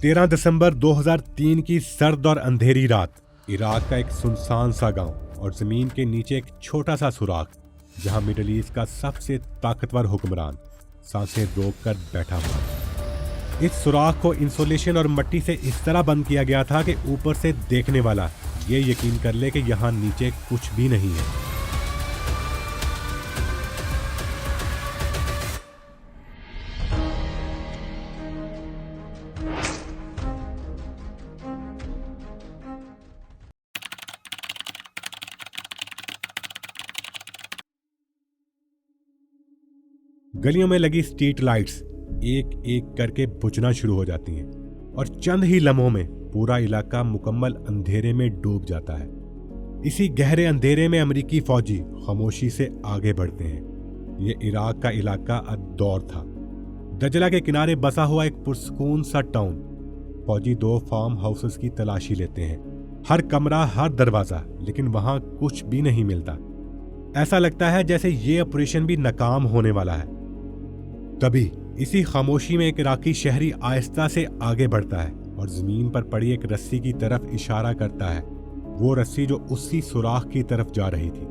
13 दिसंबर 2003 की सर्द और अंधेरी रात, इराक का एक सुनसान सा गांव और जमीन के नीचे एक छोटा सा सुराख, जहां मिडिल ईस्ट का सबसे ताकतवर हुक्मरान सांसें रोककर बैठा हुआ। इस सुराख को इंसुलेशन और मिट्टी से इस तरह बंद किया गया था कि ऊपर से देखने वाला ये यकीन कर ले कि यहां नीचे कुछ भी नहीं है। गलियों में लगी स्ट्रीट लाइट्स एक एक करके बुझना शुरू हो जाती हैं और चंद ही लम्हों में पूरा इलाका मुकम्मल अंधेरे में डूब जाता है। इसी गहरे अंधेरे में अमेरिकी फौजी खामोशी से आगे बढ़ते हैं। ये इराक का इलाका अद-दौर था, दजला के किनारे बसा हुआ एक पुरसकून सा टाउन। फौजी 2 फार्म हाउसेस की तलाशी लेते हैं, हर कमरा, हर दरवाजा, लेकिन वहां कुछ भी नहीं मिलता। ऐसा लगता है जैसे ये ऑपरेशन भी नाकाम होने वाला है। तभी इसी खामोशी में एक इराकी शहरी आहिस्ता से आगे बढ़ता है और जमीन पर पड़ी एक रस्सी की तरफ इशारा करता है। वो रस्सी जो उसी सुराख की तरफ जा रही थी,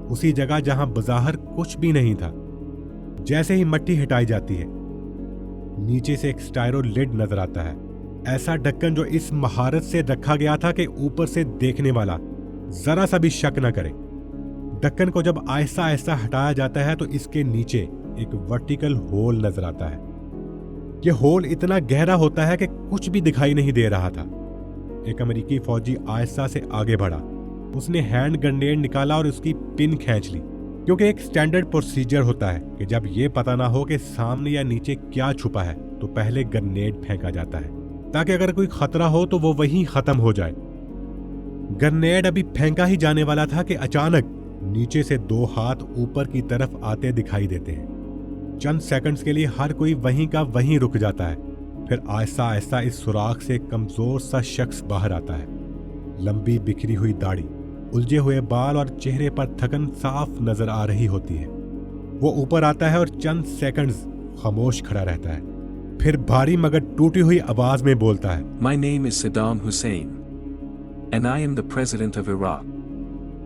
उसी जगह जहां बज़ाहिर कुछ भी नहीं था। जैसे ही मिट्टी हटाई जाती है, नीचे से एक स्टायरो लिड नजर आता है, ऐसा ढक्कन जो इस महारत से रखा गया था कि ऊपर से देखने वाला जरा सा भी शक न करे। ढक्कन को जब आहिस्ता आहिस्ता हटाया जाता है तो इसके नीचे एक वर्टिकल होल नजर आता है। यह होल इतना गहरा होता है कि कुछ भी दिखाई नहीं दे रहा था। एक अमेरिकी फौजी आहिस्ता से आगे बढ़ा। उसने हैंड ग्रेनेड निकाला और उसकी पिन खींच ली, क्योंकि एक स्टैंडर्ड प्रोसीजर होता है कि जब यह पता ना हो कि सामने या नीचे क्या छुपा है तो पहले ग्रेनेड फेंका जाता है, ताकि अगर कोई खतरा हो तो वो वहीं खत्म हो जाए। ग्रेनेड अभी फेंका ही जाने वाला था कि अचानक नीचे से 2 हाथ ऊपर की तरफ आते दिखाई देते हैं। चंद सेकंड्स के लिए हर कोई वहीं का वहीं रुक जाता है। फिर आहिस्ता आहिस्ता इस सुराख से कमजोर सा शख्स बाहर आता है। लंबी बिखरी हुई दाढ़ी, उलझे हुए बाल और चेहरे पर थकन साफ नजर आ रही होती है। वो ऊपर आता है और चंद सेकंड्स खामोश खड़ा रहता है। फिर भारी मगर टूटी हुई आवाज में बोलता है, My name is Saddam Hussein, and I am the president of Iraq.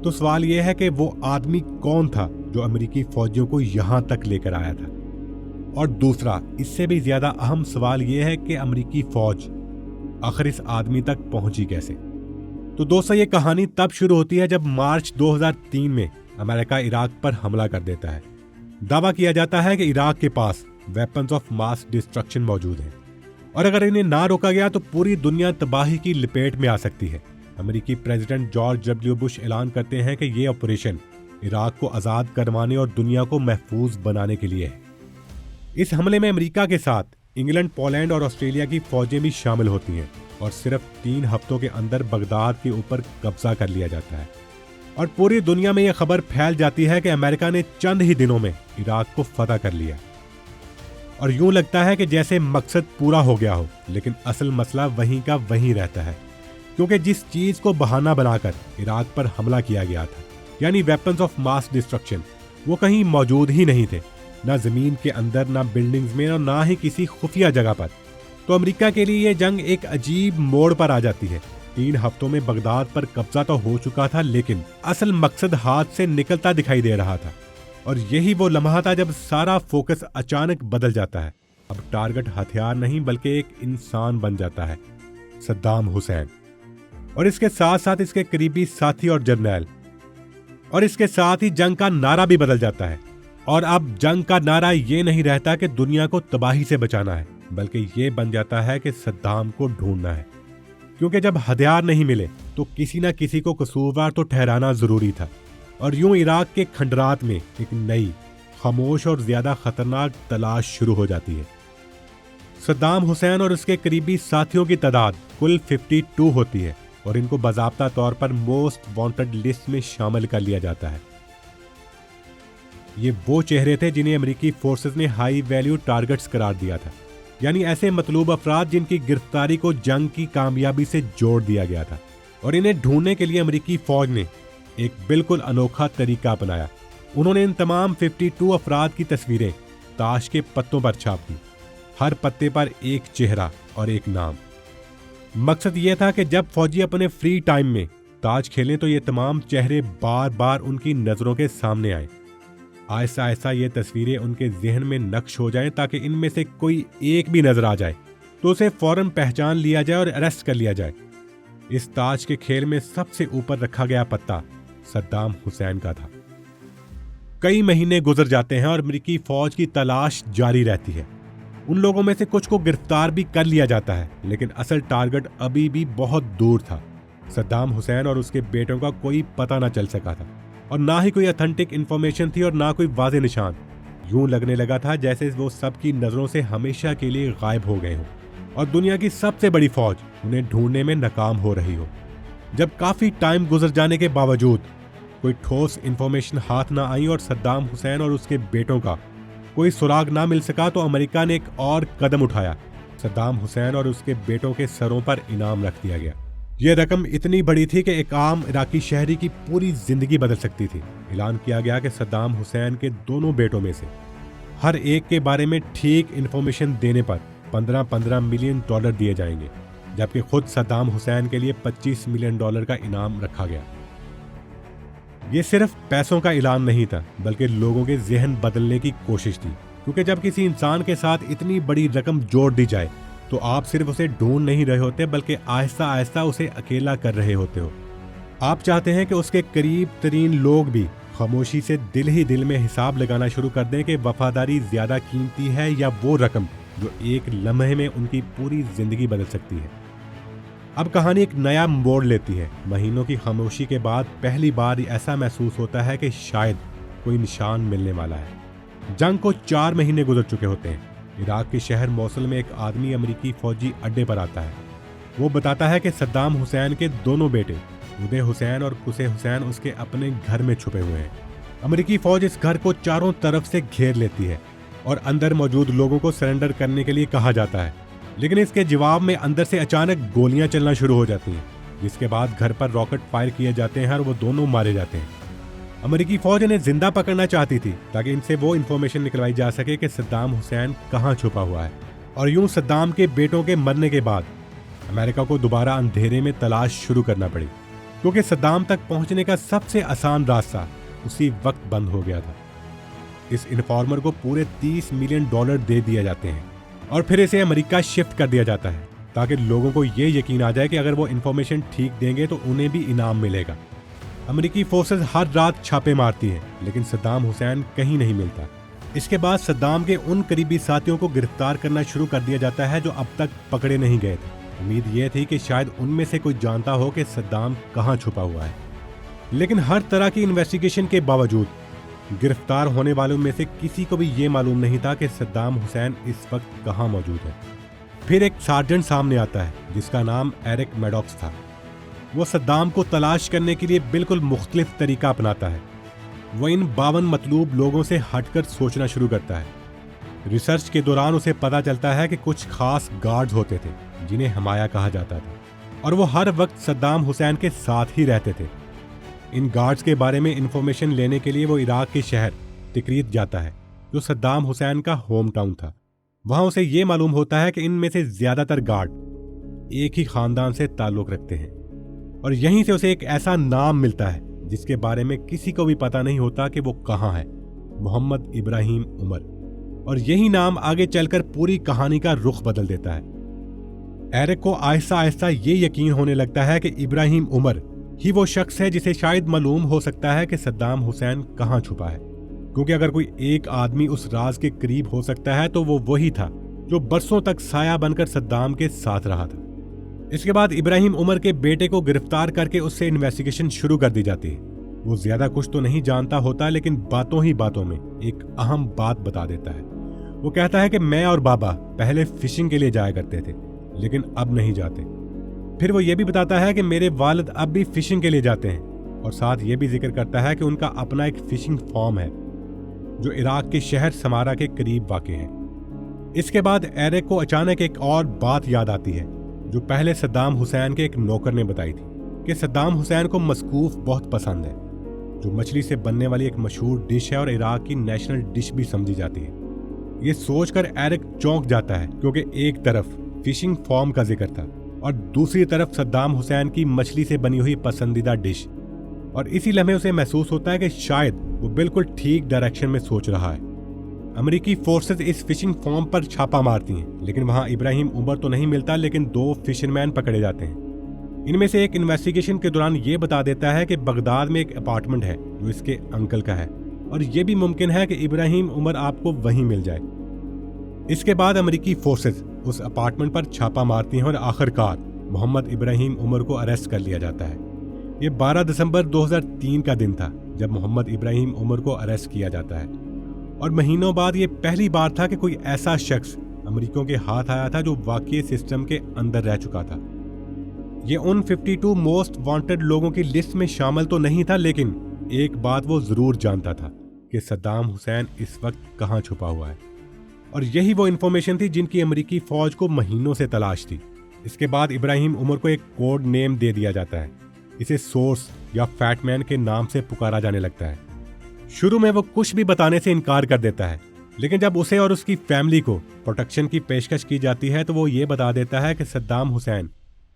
तो सवाल यह है कि वो आदमी कौन था जो अमेरिकी फौजियों को यहां तक लेकर आया था। और दूसरा, इससे भी ज्यादा अहम सवाल यह है कि अमेरिकी फौज आखिर इस आदमी तक पहुंची कैसे। तो दोस्तों, ये कहानी तब शुरू होती है जब मार्च 2003 में अमेरिका इराक पर हमला कर देता है। दावा किया जाता है कि इराक के पास वेपन्स ऑफ मास डिस्ट्रक्शन मौजूद हैं और अगर इन्हें ना रोका गया तो पूरी दुनिया तबाही की लपेट में आ सकती है। अमेरिकी प्रेसिडेंट जॉर्ज डब्ल्यू बुश ऐलान करते हैं कि यह ऑपरेशन इराक को आज़ाद करवाने और दुनिया को महफूज बनाने के लिए है। इस हमले में अमेरिका के साथ इंग्लैंड, पोलैंड और ऑस्ट्रेलिया की फौजें भी शामिल होती हैं और सिर्फ 3 हफ्तों के अंदर बगदाद के ऊपर कब्जा कर लिया जाता है और पूरी दुनिया में यह खबर फैल जाती है कि अमेरिका ने चंद ही दिनों में इराक को फतह कर लिया। और यूं लगता है कि जैसे मकसद पूरा हो गया हो, लेकिन असल मसला वहीं का वहीं रहता है, क्योंकि जिस चीज को बहाना बनाकर इराक पर हमला किया गया था, यानी वेपन्स ऑफ मास डिस्ट्रक्शन, वो कहीं मौजूद ही नहीं थे, ना जमीन के अंदर, ना बिल्डिंग्स में और ना ही किसी खुफिया जगह पर। तो अमेरिका के लिए ये जंग एक अजीब मोड़ पर आ जाती है। 3 हफ्तों में बगदाद पर कब्जा तो हो चुका था, लेकिन असल मकसद हाथ से निकलता दिखाई दे रहा था। और यही वो लम्हा था जब सारा फोकस अचानक बदल जाता है। अब टारगेट हथियार नहीं बल्कि एक इंसान बन जाता है, सद्दाम हुसैन, और इसके साथ साथ इसके करीबी साथी और जर्नैल। और इसके साथ ही जंग का नारा भी बदल जाता है। और अब जंग का नारा ये नहीं रहता कि दुनिया को तबाही से बचाना है, बल्कि ये बन जाता है कि सद्दाम को ढूंढना है, क्योंकि जब हथियार नहीं मिले तो किसी ना किसी को कसूरवार तो ठहराना जरूरी था। और यूं इराक के खंडरात में एक नई, खामोश और ज्यादा खतरनाक तलाश शुरू हो जाती है। सद्दाम हुसैन और उसके करीबी साथियों की तादाद कुल 52 होती है और इनको बाज़ाब्ता तौर पर मोस्ट वांटेड लिस्ट में शामिल कर लिया जाता है। ये वो चेहरे थे जिन्हें अमेरिकी फोर्सेस ने हाई वैल्यू टारगेट्स करार दिया था, यानी ऐसे मतलूब अफराद जिनकी गिरफ्तारी को जंग की कामयाबी से जोड़ दिया गया था। और इन्हें ढूंढने के लिए अमेरिकी फौज ने एक बिल्कुल अनोखा तरीका अपनाया। उन्होंने इन तमाम 52 अफराद की तस्वीरें ताश के पत्तों पर छाप दी, हर पत्ते पर एक चेहरा और एक नाम। مقصد یہ تھا کہ جب فوجی اپنے فری ٹائم میں تاش کھیلیں تو یہ تمام چہرے بار بار ان کی نظروں کے سامنے آئیں۔ آہستہ آہستہ یہ تصویریں ان کے ذہن میں نقش ہو جائیں تاکہ ان میں سے کوئی ایک بھی نظر آ جائے تو اسے فوراً پہچان لیا جائے اور اریسٹ کر لیا جائے۔ اس تاش کے کھیل میں سب سے اوپر رکھا گیا پتا صدام حسین کا تھا۔ کئی مہینے گزر جاتے ہیں اور امریکی فوج کی تلاش جاری رہتی ہے۔ ان لوگوں میں سے کچھ کو گرفتار بھی کر لیا جاتا ہے، لیکن اصل ٹارگٹ ابھی بھی بہت دور تھا۔ صدام حسین اور اس کے بیٹوں کا کوئی پتہ نہ چل سکا تھا، اور نہ ہی کوئی اتھینٹک انفارمیشن تھی اور نہ کوئی واضح نشان۔ یوں لگنے لگا تھا جیسے وہ سب کی نظروں سے ہمیشہ کے لیے غائب ہو گئے ہوں اور دنیا کی سب سے بڑی فوج انہیں ڈھونڈنے میں ناکام ہو رہی ہو۔ جب کافی ٹائم گزر جانے کے باوجود کوئی ٹھوس انفارمیشن ہاتھ نہ آئی اور صدام حسین اور اس کے بیٹوں کا کوئی سراغ نہ مل سکا تو امریکہ نے ایک اور قدم اٹھایا۔ صدام حسین اور اس کے بیٹوں کے سروں پر انعام رکھ دیا گیا۔ یہ رقم اتنی بڑی تھی کہ ایک عام عراقی شہری کی پوری زندگی بدل سکتی تھی۔ اعلان کیا گیا کہ صدام حسین کے دونوں بیٹوں میں سے ہر ایک کے بارے میں ٹھیک انفارمیشن دینے پر 15 ملین ڈالر دیے جائیں گے، جبکہ خود صدام حسین کے لیے 25 ملین ڈالر کا انعام رکھا گیا۔ یہ صرف پیسوں کا اعلان نہیں تھا، بلکہ لوگوں کے ذہن بدلنے کی کوشش تھی، کیونکہ جب کسی انسان کے ساتھ اتنی بڑی رقم جوڑ دی جائے تو آپ صرف اسے ڈھونڈ نہیں رہے ہوتے بلکہ آہستہ آہستہ اسے اکیلا کر رہے ہوتے ہو۔ آپ چاہتے ہیں کہ اس کے قریب ترین لوگ بھی خاموشی سے دل ہی دل میں حساب لگانا شروع کر دیں کہ وفاداری زیادہ قیمتی ہے یا وہ رقم جو ایک لمحے میں ان کی پوری زندگی بدل سکتی ہے۔ اب کہانی ایک نیا موڑ لیتی ہے۔ مہینوں کی خاموشی کے بعد پہلی بار ایسا محسوس ہوتا ہے کہ شاید کوئی نشان ملنے والا ہے۔ جنگ کو 4 مہینے گزر چکے ہوتے ہیں۔ عراق کے شہر موصل میں ایک آدمی امریکی فوجی اڈے پر آتا ہے۔ وہ بتاتا ہے کہ صدام حسین کے دونوں بیٹے ادے حسین اور قصے حسین اس کے اپنے گھر میں چھپے ہوئے ہیں۔ امریکی فوج اس گھر کو چاروں طرف سے گھیر لیتی ہے اور اندر موجود لوگوں کو سرنڈر کرنے کے لیے کہا جاتا ہے، لیکن اس کے جواب میں اندر سے اچانک گولیاں چلنا شروع ہو جاتی ہیں، جس کے بعد گھر پر راکٹ فائر کیے جاتے ہیں اور وہ دونوں مارے جاتے ہیں۔ امریکی فوج انہیں زندہ پکڑنا چاہتی تھی تاکہ ان سے وہ انفارمیشن نکلوائی جا سکے کہ صدام حسین کہاں چھپا ہوا ہے، اور یوں صدام کے بیٹوں کے مرنے کے بعد امریکہ کو دوبارہ اندھیرے میں تلاش شروع کرنا پڑی، کیونکہ صدام تک پہنچنے کا سب سے آسان راستہ اسی وقت بند ہو گیا تھا۔ اس انفارمر کو پورے 30 ملین ڈالر دے دیے جاتے ہیں اور پھر اسے امریکہ شفٹ کر دیا جاتا ہے تاکہ لوگوں کو یہ یقین آ جائے کہ اگر وہ انفارمیشن ٹھیک دیں گے تو انہیں بھی انعام ملے گا۔ امریکی فورسز ہر رات چھاپے مارتی ہیں، لیکن صدام حسین کہیں نہیں ملتا۔ اس کے بعد صدام کے ان قریبی ساتھیوں کو گرفتار کرنا شروع کر دیا جاتا ہے جو اب تک پکڑے نہیں گئے تھے۔ امید یہ تھی کہ شاید ان میں سے کوئی جانتا ہو کہ صدام کہاں چھپا ہوا ہے، لیکن ہر طرح کی انویسٹیگیشن کے باوجود گرفتار ہونے والوں میں سے کسی کو بھی یہ معلوم نہیں تھا کہ صدام حسین اس وقت کہاں موجود ہے۔ پھر ایک سارجنٹ سامنے آتا ہے جس کا نام ایرک میڈوکس تھا۔ وہ صدام کو تلاش کرنے کے لیے بالکل مختلف طریقہ اپناتا ہے۔ وہ ان 52 مطلوب لوگوں سے ہٹ کر سوچنا شروع کرتا ہے۔ ریسرچ کے دوران اسے پتہ چلتا ہے کہ کچھ خاص گارڈز ہوتے تھے جنہیں حمایہ کہا جاتا تھا، اور وہ ہر وقت صدام حسین کے ساتھ ہی رہتے تھے۔ ان گارڈز کے بارے میں انفارمیشن لینے کے لیے وہ عراق کے شہر تکریت جاتا ہے جو صدام حسین کا ہوم ٹاؤن تھا۔ وہاں اسے یہ معلوم ہوتا ہے کہ ان میں سے زیادہ تر گارڈ ایک ہی خاندان سے تعلق رکھتے ہیں، اور یہیں سے اسے ایک ایسا نام ملتا ہے جس کے بارے میں کسی کو بھی پتہ نہیں ہوتا کہ وہ کہاں ہے: محمد ابراہیم عمر۔ اور یہی نام آگے چل کر پوری کہانی کا رخ بدل دیتا ہے۔ ایرک کو آہستہ آہستہ یہ یقین ہونے لگتا ہے کہ ابراہیم عمر ہی وہ شخص ہے جسے شاید معلوم ہو سکتا ہے کہ صدام حسین کہاں چھپا ہے، کیونکہ اگر کوئی ایک آدمی اس راز کے قریب ہو سکتا ہے تو وہ وہی تھا جو برسوں تک سایہ بن کر صدام کے ساتھ رہا تھا۔ اس کے بعد ابراہیم عمر کے بیٹے کو گرفتار کر کے اس سے انویسٹیگیشن شروع کر دی جاتی ہے۔ وہ زیادہ کچھ تو نہیں جانتا ہوتا، لیکن باتوں ہی باتوں میں ایک اہم بات بتا دیتا ہے۔ وہ کہتا ہے کہ میں اور بابا پہلے فشنگ کے لیے جایا کرتے تھے، لیکن اب نہیں جاتے۔ پھر وہ یہ بھی بتاتا ہے کہ میرے والد اب بھی فشنگ کے لیے جاتے ہیں، اور ساتھ یہ بھی ذکر کرتا ہے کہ ان کا اپنا ایک فشنگ فارم ہے جو عراق کے شہر سمارا کے قریب واقع ہے۔ اس کے بعد ایرک کو اچانک ایک اور بات یاد آتی ہے جو پہلے صدام حسین کے ایک نوکر نے بتائی تھی، کہ صدام حسین کو مسکوف بہت پسند ہے، جو مچھلی سے بننے والی ایک مشہور ڈش ہے اور عراق کی نیشنل ڈش بھی سمجھی جاتی ہے۔ یہ سوچ کر ایرک چونک جاتا ہے، کیونکہ ایک طرف فشنگ فارم کا ذکر تھا और दूसरी तरफ सद्दाम हुसैन की मछली से बनी हुई पसंदीदा डिश। और इसी लम्हे उसे महसूस होता है कि शायद वो बिल्कुल ठीक डायरेक्शन में सोच रहा है। अमेरिकी फोर्सेस इस फिशिंग फार्म पर छापा मारती हैं, लेकिन वहां इब्राहिम उमर तो नहीं मिलता, लेकिन 2 फिशरमैन पकड़े जाते हैं। इनमें से एक इन्वेस्टिगेशन के दौरान ये बता देता है कि बगदाद में एक अपार्टमेंट है जो इसके अंकल का है, और ये भी मुमकिन है कि इब्राहिम उमर आपको वहीं मिल जाए। इसके बाद अमेरिकी फोर्सेस उस अपार्टमेंट पर छापा मारती हैं और आखिरकार मोहम्मद इब्राहिम उमर को अरेस्ट कर लिया जाता है। ये 12 दिसंबर 2003 का दिन था जब मोहम्मद इब्राहिम उमर को अरेस्ट किया जाता है, और महीनों बाद ये पहली बार था कि कोई ऐसा शख्स अमेरिकियों के हाथ आया था जो वाकई सिस्टम के अंदर रह चुका था। ये उन 52 मोस्ट वांटेड लोगों की लिस्ट में शामिल तो नहीं था, लेकिन एक बात वो जरूर जानता था कि सद्दाम हुसैन इस वक्त कहाँ छुपा हुआ है, और यही वो इन्फॉर्मेशन थी जिनकी अमेरिकी फौज को महीनों से तलाश थी। इसके बाद इब्राहिम उमर को एक कोड नेम दे दिया जाता है। इसे सोर्स या फैटमैन के नाम से पुकारा जाने लगता है। शुरू में वो कुछ भी बताने से इनकार कर देता है, लेकिन जब उसे और उसकी फैमिली को प्रोटेक्शन की पेशकश की जाती है तो वो ये बता देता है कि सद्दाम हुसैन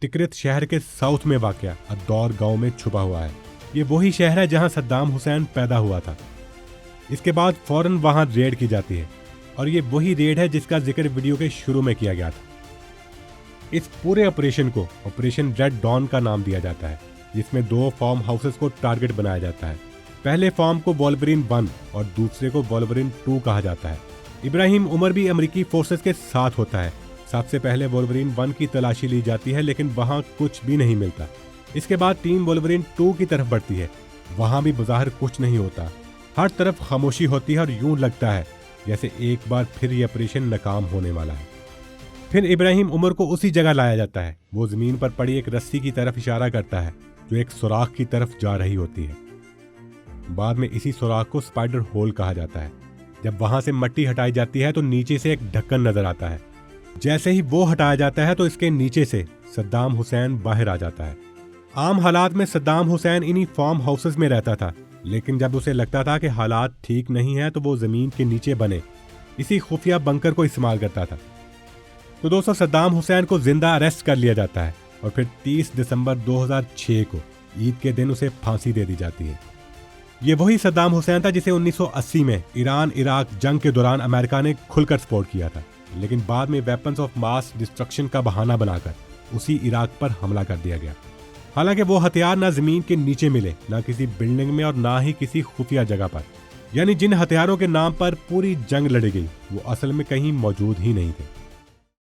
तिक्रित शहर के साउथ में वाक़या अद्दौर गांव में छुपा हुआ है। ये वही शहर है जहां सद्दाम हुसैन पैदा हुआ था। इसके बाद फौरन वहां रेड की जाती है, और ये वही रेड है जिसका जिक्र वीडियो के शुरू में किया गया था। इस पूरे ऑपरेशन को ऑपरेशन रेड डॉन का नाम दिया जाता है, जिसमें 2 फार्म हाउसेस को टारगेट बनाया जाता है। पहले फार्म को वोल्वरिन 1 और दूसरे को वोल्वरिन 2 कहा जाता है। इब्राहिम उमर भी अमेरिकी फोर्सेस के साथ होता है। सबसे पहले वोल्वरिन 1 की तलाशी ली जाती है, लेकिन वहां कुछ भी नहीं मिलता। इसके बाद टीम वोल्वरिन 2 की तरफ बढ़ती है। वहां भी बज़ाहिर कुछ नहीं होता, हर तरफ खामोशी होती है और यूं लगता है जैसे एक बार फिर ये ऑपरेशन नाकाम होने वाला है। फिर इब्राहिम उमर को उसी जगह लाया जाता है। वो जमीन पर पड़ी एक रस्सी की तरफ इशारा करता है जो एक सुराख की तरफ जा रही होती है। बाद में इसी सुराख को स्पाइडर होल कहा जाता है। जब वहां से मिट्टी हटाई जाती है तो नीचे से एक ढक्कन नजर आता है। जैसे ही वो हटाया जाता है तो इसके नीचे से सद्दाम हुसैन बाहर आ जाता है। आम हालात में सद्दाम हुसैन इन्हीं फार्म हाउसेस में रहता था, लेकिन जब उसे लगता था कि हालात ठीक नहीं है तो वो जमीन के नीचे बने इसी खुफिया बंकर को इस्तेमाल करता था। तो दोस्तों, सद्दाम हुसैन को जिंदा अरेस्ट कर लिया जाता है और फिर 30 दिसंबर 2006 को ईद के दिन उसे फांसी दे दी जाती है। ये वही सद्दाम हुसैन था जिसे 1980 में ईरान इराक जंग के दौरान अमेरिका ने खुलकर सपोर्ट किया था, लेकिन बाद में वेपन्स ऑफ मास डिस्ट्रक्शन का बहाना बनाकर उसी इराक पर हमला कर दिया गया। हालांकि वो हथियार ना जमीन के नीचे मिले, ना किसी बिल्डिंग में और ना ही किसी खुफिया जगह पर, यानी जिन हथियारों के नाम पर पूरी जंग लड़ी गई वो असल में कहीं मौजूद ही नहीं थे।